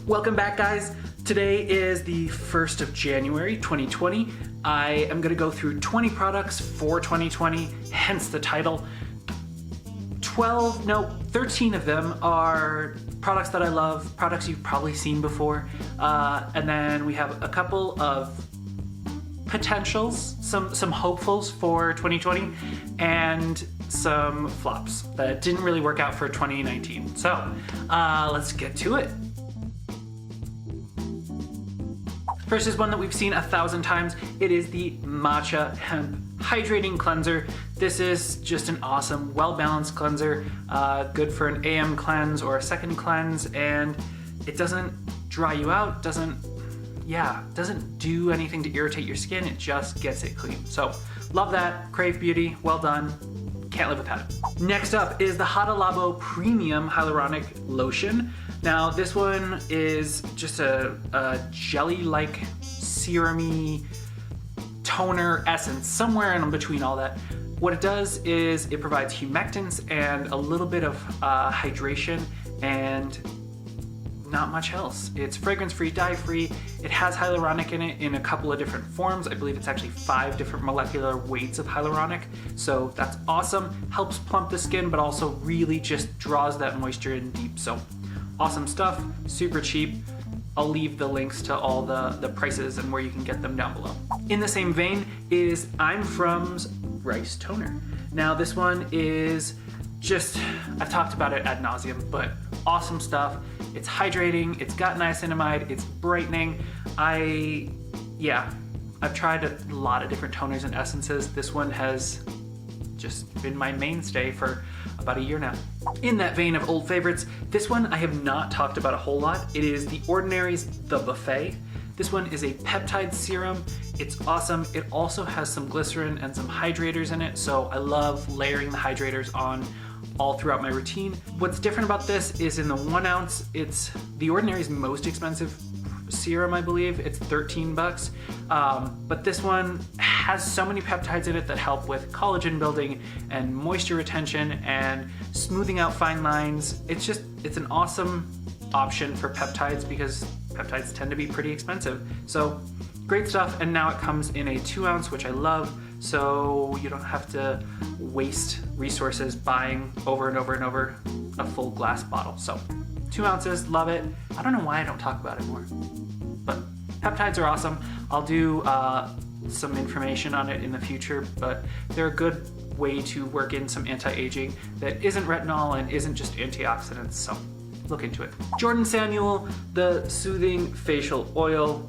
Welcome back, guys. Today is the 1st of January 2020. I am going to go through 20 products for 2020, hence the title. 13 of them are products that I love, products you've probably seen before, and then we have a couple of potentials, some hopefuls for 2020, and some flops that didn't really work out for 2019. So let's get to it. First is one that we've seen 1,000 times. It is the Matcha Hemp Hydrating Cleanser. This is just an awesome, well-balanced cleanser, good for an AM cleanse or a second cleanse, and it doesn't dry you out, doesn't do anything to irritate your skin, it just gets it clean. So, love that. Crave Beauty, well done. Can't live without it. Next up is the Hada Labo Premium Hyaluronic Lotion. Now, this one is just a jelly-like, serum-y toner essence, somewhere in between all that. What it does is it provides humectants and a little bit of hydration and not much else. It's fragrance-free, dye-free. It has hyaluronic in it in a couple of different forms. I believe it's actually 5 different molecular weights of hyaluronic. So that's awesome. Helps plump the skin, but also really just draws that moisture in deep. So awesome stuff, super cheap. I'll leave the links to all the prices and where you can get them down below. In the same vein is I'm From's Rice Toner. Now this one is just, I've talked about it ad nauseum, but awesome stuff. It's hydrating, it's got niacinamide, it's brightening. I've tried a lot of different toners and essences. This one has just been my mainstay for about a year now. In that vein of old favorites, this one I have not talked about a whole lot. It is the Ordinaries The Buffet. This one is a peptide serum. It's awesome. It also has some glycerin and some hydrators in it, so I love layering the hydrators on all throughout my routine. What's different about this is in the 1 ounce, it's the Ordinary's most expensive serum, I believe. It's 13 bucks. But this one has so many peptides in it that help with collagen building and moisture retention and smoothing out fine lines. It's an awesome option for peptides because peptides tend to be pretty expensive. So great stuff. And now it comes in a 2 ounce, which I love. So you don't have to waste resources buying over and over and over a full glass bottle. So 2 ounces, love it. I don't know why I don't talk about it more, but peptides are awesome. I'll do some information on it in the future, but they're a good way to work in some anti-aging that isn't retinol and isn't just antioxidants, so look into it. Jordan Samuel, the Soothing Facial Oil.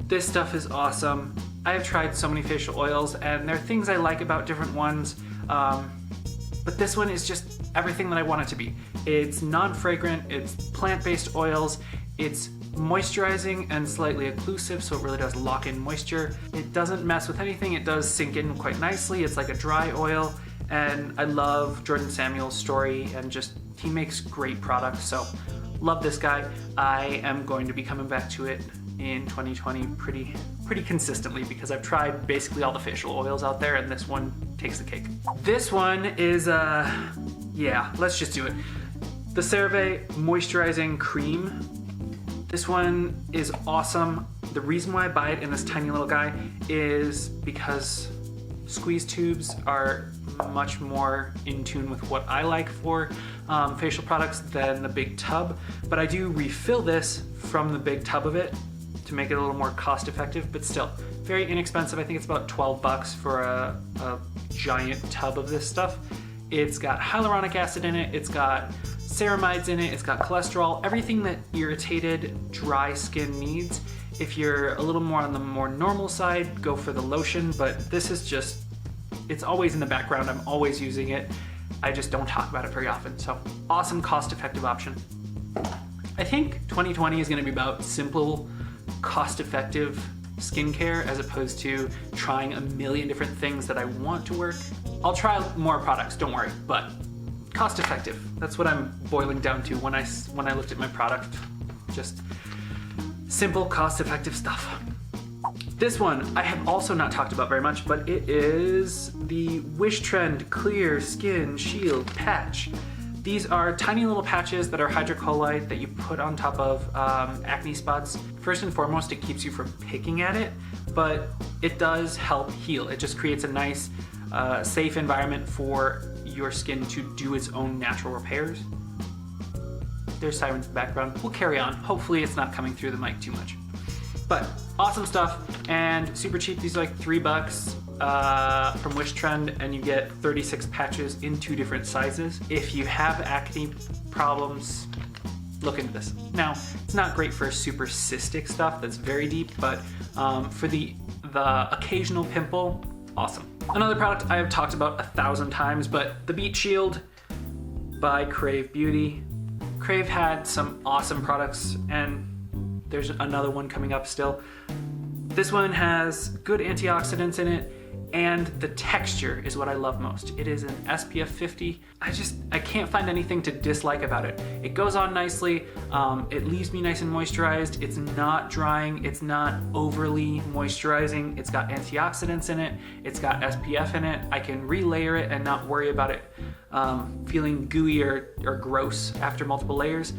This stuff is awesome. I have tried so many facial oils and there are things I like about different ones, but this one is just everything that I want it to be. It's non-fragrant, it's plant-based oils, it's moisturizing and slightly occlusive, so it really does lock in moisture. It doesn't mess with anything, it does sink in quite nicely. It's like a dry oil, and I love Jordan Samuel's story and just, he makes great products, so love this guy. I am going to be coming back to it in 2020 pretty consistently because I've tried basically all the facial oils out there and this one takes the cake. This one is, let's just do it. The CeraVe Moisturizing Cream. This one is awesome. The reason why I buy it in this tiny little guy is because squeeze tubes are much more in tune with what I like for facial products than the big tub, but I do refill this from the big tub of it to make it a little more cost effective, but still very inexpensive. I think it's about 12 bucks for a giant tub of this stuff. It's got hyaluronic acid in it, it's got ceramides in it, it's got cholesterol, everything that irritated, dry skin needs. If you're a little more on the more normal side, go for the lotion, but this is just, it's always in the background, I'm always using it. I just don't talk about it very often, so awesome cost-effective option. I think 2020 is gonna be about simple, cost-effective skincare as opposed to trying a million different things that I want to work. I'll try more products, don't worry, but cost-effective. That's what I'm boiling down to when I looked at my product. Just simple, cost-effective stuff. This one I have also not talked about very much, but it is the Wishtrend Clear Skin Shield Patch. These are tiny little patches that are hydrocolloid that you put on top of acne spots. First and foremost, it keeps you from picking at it, but it does help heal. It just creates a nice, safe environment for your skin to do its own natural repairs. There's sirens in the background. We'll carry on. Hopefully it's not coming through the mic too much. But awesome stuff and super cheap. These are like $3 from Wishtrend, and you get 36 patches in 2 different sizes. If you have acne problems, look into this. Now, it's not great for super cystic stuff that's very deep, but for the occasional pimple, awesome. Another product I have talked about 1,000 times, but the Beet Shield by Crave Beauty. Crave had some awesome products, and there's another one coming up still. This one has good antioxidants in it, and the texture is what I love most. It is an SPF 50. I can't find anything to dislike about it. It goes on nicely, it leaves me nice and moisturized. It's not drying, it's not overly moisturizing. It's got antioxidants in it, it's got SPF in it. I can relayer it and not worry about it feeling gooey or gross after multiple layers.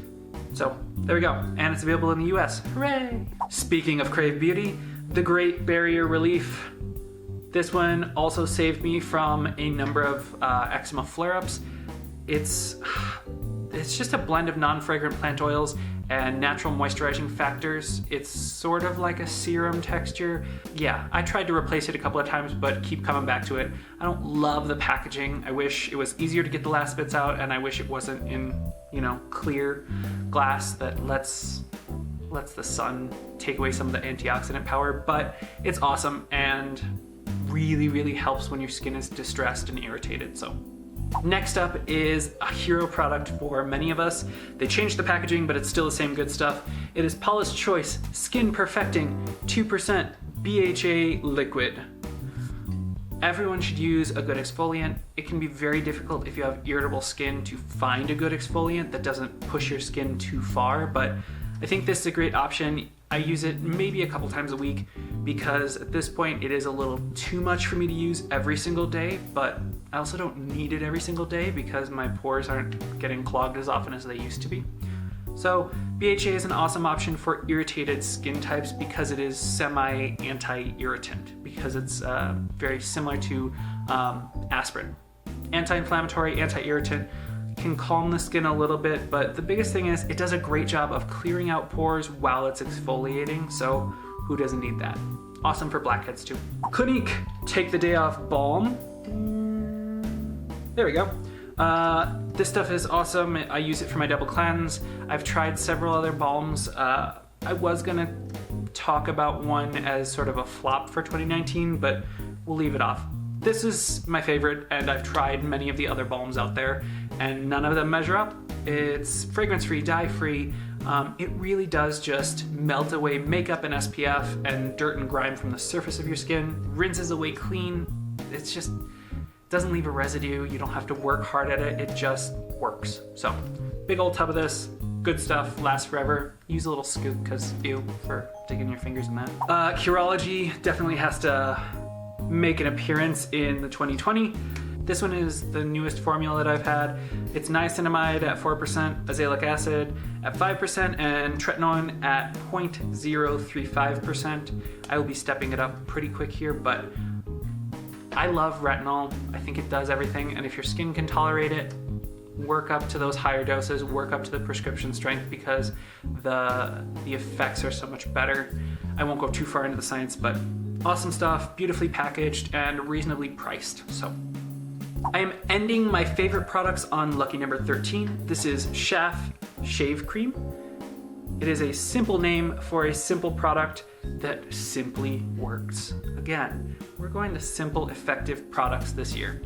So there we go, and it's available in the US. Hooray! Speaking of Crave Beauty, the Great Barrier Relief. This one also saved me from a number of eczema flare-ups. It's just a blend of non-fragrant plant oils and natural moisturizing factors. It's sort of like a serum texture. Yeah, I tried to replace it a couple of times, but keep coming back to it. I don't love the packaging. I wish it was easier to get the last bits out, and I wish it wasn't in, clear glass that lets the sun take away some of the antioxidant power, but it's awesome and really helps when your skin is distressed and irritated. So next up is a hero product for many of us. They changed the packaging, but it's still the same good stuff. It is Paula's Choice Skin Perfecting 2% BHA Liquid. Everyone should use a good exfoliant. It can be very difficult if you have irritable skin to find a good exfoliant that doesn't push your skin too far, but I think this is a great option. I use it maybe a couple times a week because at this point it is a little too much for me to use every single day, but I also don't need it every single day because my pores aren't getting clogged as often as they used to be. So BHA is an awesome option for irritated skin types because it is semi-anti-irritant, because it's very similar to aspirin. Anti-inflammatory, anti-irritant, can calm the skin a little bit, but the biggest thing is it does a great job of clearing out pores while it's exfoliating, so who doesn't need that? Awesome for blackheads too. Clinique Take the Day Off Balm. There we go. This stuff is awesome. I use it for my double cleanse. I've tried several other balms. I was gonna talk about one as sort of a flop for 2019, but we'll leave it off. This is my favorite, and I've tried many of the other balms out there, and none of them measure up. It's fragrance-free, dye-free. It really does just melt away makeup and SPF and dirt and grime from the surface of your skin, rinses away clean. It's just doesn't leave a residue. You don't have to work hard at it. It just works. So, big old tub of this. Good stuff, lasts forever. Use a little scoop because ew for digging your fingers in that. Cureology definitely has to make an appearance in the 2020. This one is the newest formula that I've had. It's niacinamide at 4%, azelaic acid at 5%, and tretinoin at 0.035%. I will be stepping it up pretty quick here, but I love retinol. I think it does everything, and if your skin can tolerate it, work up to those higher doses, work up to the prescription strength because the effects are so much better. I won't go too far into the science, but awesome stuff, beautifully packaged, and reasonably priced. So I am ending my favorite products on lucky number 13. This is Schaf Shave Cream. It is a simple name for a simple product that simply works. Again, we're going to simple, effective products this year.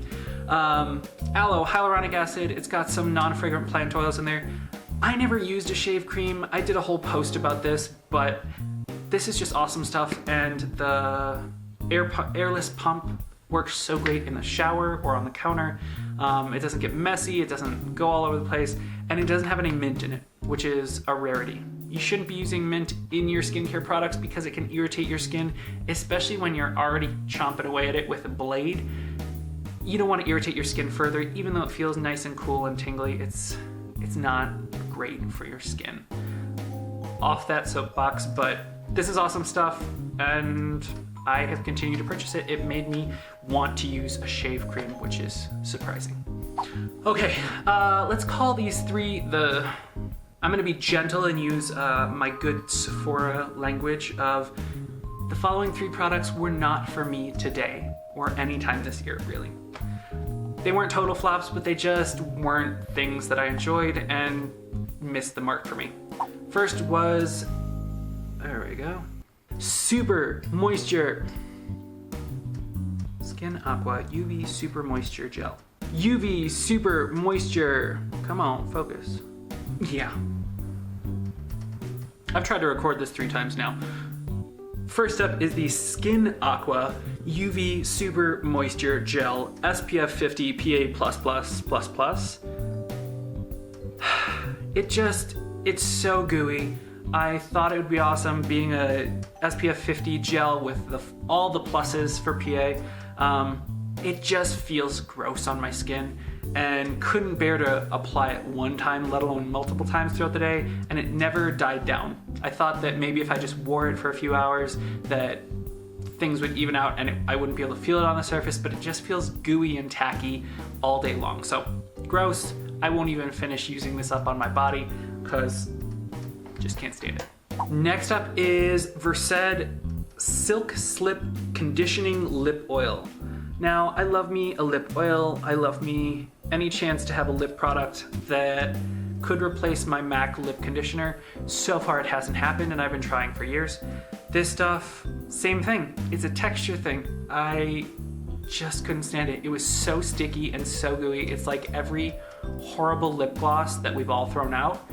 Aloe, hyaluronic acid, it's got some non-fragrant plant oils in there. I never used a shave cream. I did a whole post about this, but this is just awesome stuff, and the airless pump works so great in the shower or on the counter. It doesn't get messy, it doesn't go all over the place, and it doesn't have any mint in it, which is a rarity. You shouldn't be using mint in your skincare products because it can irritate your skin, especially when you're already chomping away at it with a blade. you don't want to irritate your skin further. Even though it feels nice and cool and tingly, it's not great for your skin. Off that soapbox, but this is awesome stuff, and I have continued to purchase it. It made me want to use a shave cream, which is surprising. Okay, let's call these three I'm gonna be gentle and use my good Sephora language of the following three products were not for me today or anytime this year, really. They weren't total flops, but they just weren't things that I enjoyed and missed the mark for me. First was, there we go, Super Moisture Skin Aqua UV Super Moisture Gel. UV Super Moisture, come on, focus. Yeah. I've tried to record this 3 times now. First up is the Skin Aqua UV Super Moisture Gel SPF 50 PA++++. It's so gooey. I thought it would be awesome being a SPF 50 gel with all the pluses for PA. It just feels gross on my skin and couldn't bear to apply it one time, let alone multiple times throughout the day, and it never died down. I thought that maybe if I just wore it for a few hours that things would even out and I wouldn't be able to feel it on the surface, but it just feels gooey and tacky all day long. So gross. I won't even finish using this up on my body because just can't stand it. Next up is Versed Silk Slip Conditioning Lip Oil. Now, I love me a lip oil. I love me any chance to have a lip product that could replace my MAC lip conditioner. So far it hasn't happened and I've been trying for years. This stuff, same thing. It's a texture thing. I just couldn't stand it. It was so sticky and so gooey. It's like every horrible lip gloss that we've all thrown out.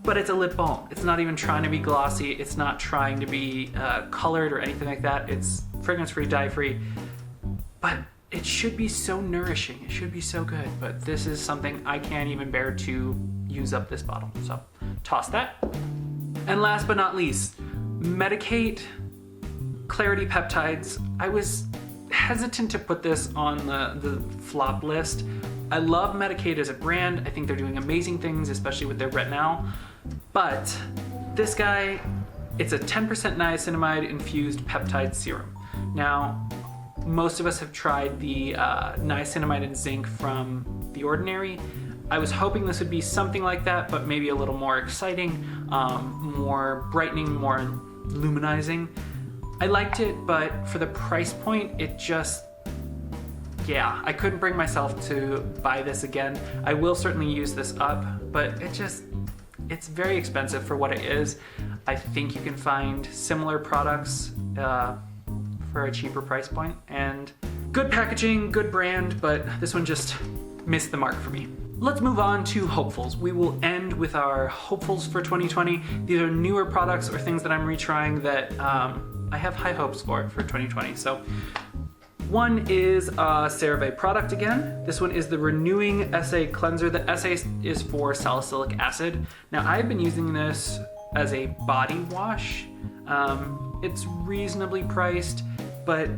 But it's a lip balm. It's not even trying to be glossy. It's not trying to be colored or anything like that. It's fragrance-free, dye-free. But it should be so nourishing. It should be so good. But this is something I can't even bear to use up this bottle. So toss that. And last but not least, Medicaid Clarity Peptides. I was hesitant to put this on the flop list. I love Medicaid as a brand. I think they're doing amazing things, especially with their retinol. But this guy, it's a 10% niacinamide infused peptide serum. Now, most of us have tried the niacinamide and zinc from The Ordinary. I was hoping this would be something like that, but maybe a little more exciting, more brightening, more luminizing. I liked it, but for the price point, it just, yeah, I couldn't bring myself to buy this again. I will certainly use this up, but it's very expensive for what it is. I think you can find similar products for a cheaper price point, and good packaging, good brand, but this one just missed the mark for me. Let's move on to hopefuls. We will end with our hopefuls for 2020. These are newer products or things that I'm retrying that I have high hopes for 2020. So one is a CeraVe product again. This one is the Renewing SA Cleanser. The SA is for salicylic acid. Now I've been using this as a body wash. It's reasonably priced, but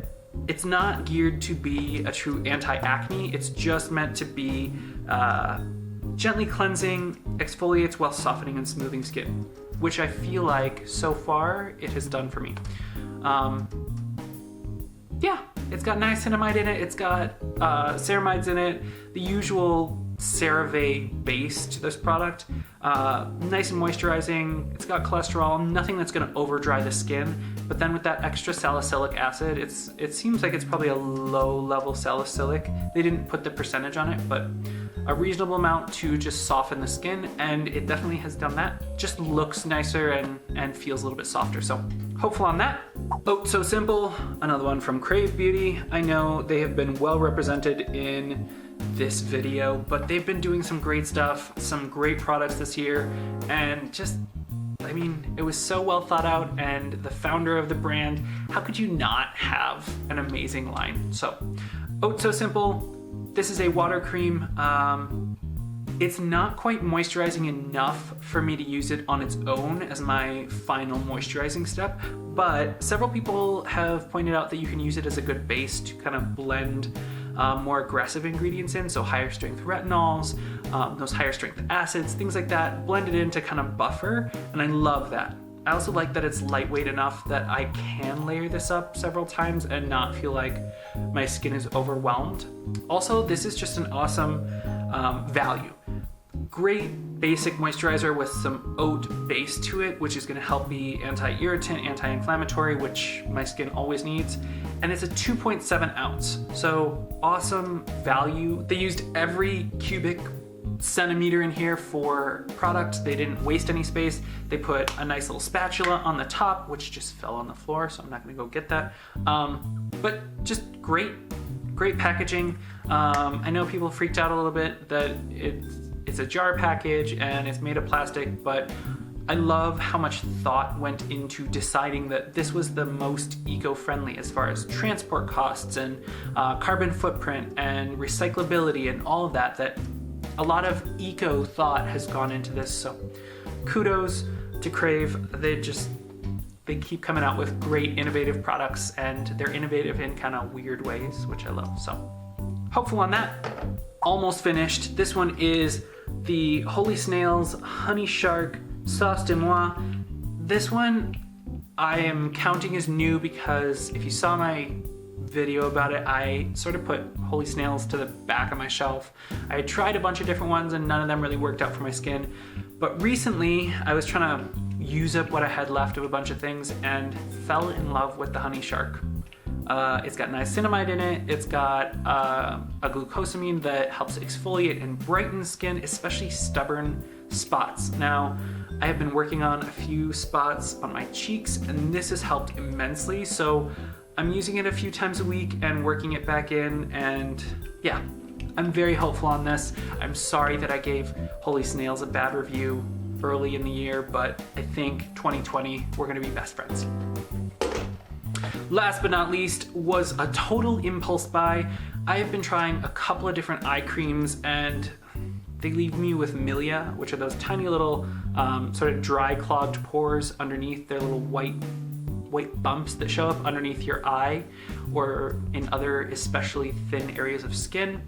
it's not geared to be a true anti-acne. It's just meant to be gently cleansing, exfoliates while softening and smoothing skin, which I feel like so far it has done for me. Yeah, it's got niacinamide in it, it's got ceramides in it, the usual CeraVe base to this product. Nice and moisturizing, it's got cholesterol, nothing that's gonna over dry the skin, but then with that extra salicylic acid, it seems like it's probably a low level salicylic. They didn't put the percentage on it, but a reasonable amount to just soften the skin, and it definitely has done that. Just looks nicer and feels a little bit softer, so hopeful on that. Oh, So Simple, another one from Crave Beauty. I know they have been well represented in this video, but they've been doing some great stuff, some great products this year, and just, I mean, it was so well thought out, and the founder of the brand, how could you not have an amazing line? So, So Simple, this is a water cream. It's not quite moisturizing enough for me to use it on its own as my final moisturizing step, but several people have pointed out that you can use it as a good base to kind of blend more aggressive ingredients in, so higher strength retinols, those higher strength acids, things like that, blended in to kind of buffer, and I love that. I also like that it's lightweight enough that I can layer this up several times and not feel like my skin is overwhelmed. Also, this is just an awesome value. Great basic moisturizer with some oat base to it, which is going to help be anti-irritant, anti-inflammatory, which my skin always needs. And it's a 2.7 ounce, so awesome value. They used every cubic centimeter in here for product. They didn't waste any space. They put a nice little spatula on the top, which just fell on the floor, so I'm not going to go get that. But just great packaging. I know people freaked out a little bit that it's a jar package and it's made of plastic, but I love how much thought went into deciding that this was the most eco-friendly as far as transport costs and carbon footprint and recyclability and all of that, that a lot of eco thought has gone into this. So kudos to Crave. They keep coming out with great innovative products, and they're innovative in kind of weird ways, which I love. So hopeful on that. Almost finished. This one is the Holy Snails Honey Shark Sauce de Moi. This one I am counting as new because if you saw my video about it, I sort of put Holy Snails to the back of my shelf. I had tried a bunch of different ones and none of them really worked out for my skin. But recently I was trying to use up what I had left of a bunch of things and fell in love with the Honey Shark. It's got niacinamide in it. It's got a glucosamine that helps exfoliate and brighten skin, especially stubborn spots. Now, I have been working on a few spots on my cheeks and this has helped immensely. So I'm using it a few times a week and working it back in, and yeah, I'm very hopeful on this. I'm sorry that I gave Holy Snails a bad review early in the year, but I think 2020, we're gonna be best friends. Last but not least was a total impulse buy. I have been trying a couple of different eye creams and they leave me with milia, which are those tiny little sort of dry clogged pores underneath their little white bumps that show up underneath your eye or in other especially thin areas of skin.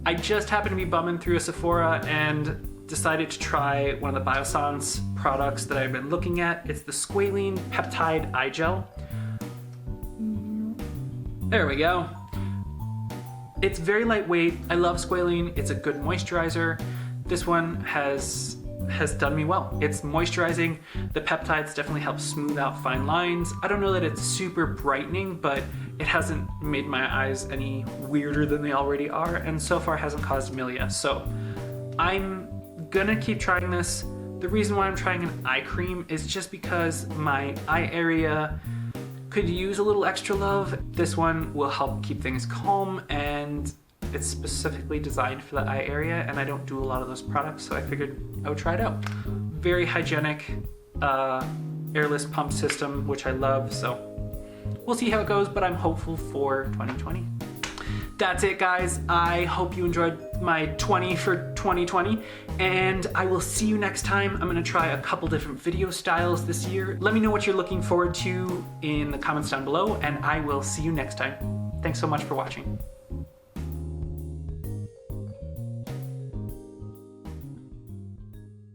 I just happened to be bumming through a Sephora and decided to try one of the Biossance products that I've been looking at. It's the Squalene Peptide Eye Gel. There we go. It's very lightweight. I love squalene. It's a good moisturizer. This one has done me well. It's moisturizing. The peptides definitely help smooth out fine lines. I don't know that it's super brightening, but it hasn't made my eyes any weirder than they already are, and so far hasn't caused milia. So I'm gonna keep trying this. The reason why I'm trying an eye cream is just because my eye area could use a little extra love. This one will help keep things calm, and it's specifically designed for the eye area, and I don't do a lot of those products, so I figured I would try it out. Very hygienic, airless pump system, which I love, so we'll see how it goes, but I'm hopeful for 2020. That's it, guys. I hope you enjoyed my 20 for 2020, and I will see you next time. I'm gonna try a couple different video styles this year. Let me know what you're looking forward to in the comments down below, and I will see you next time. Thanks so much for watching.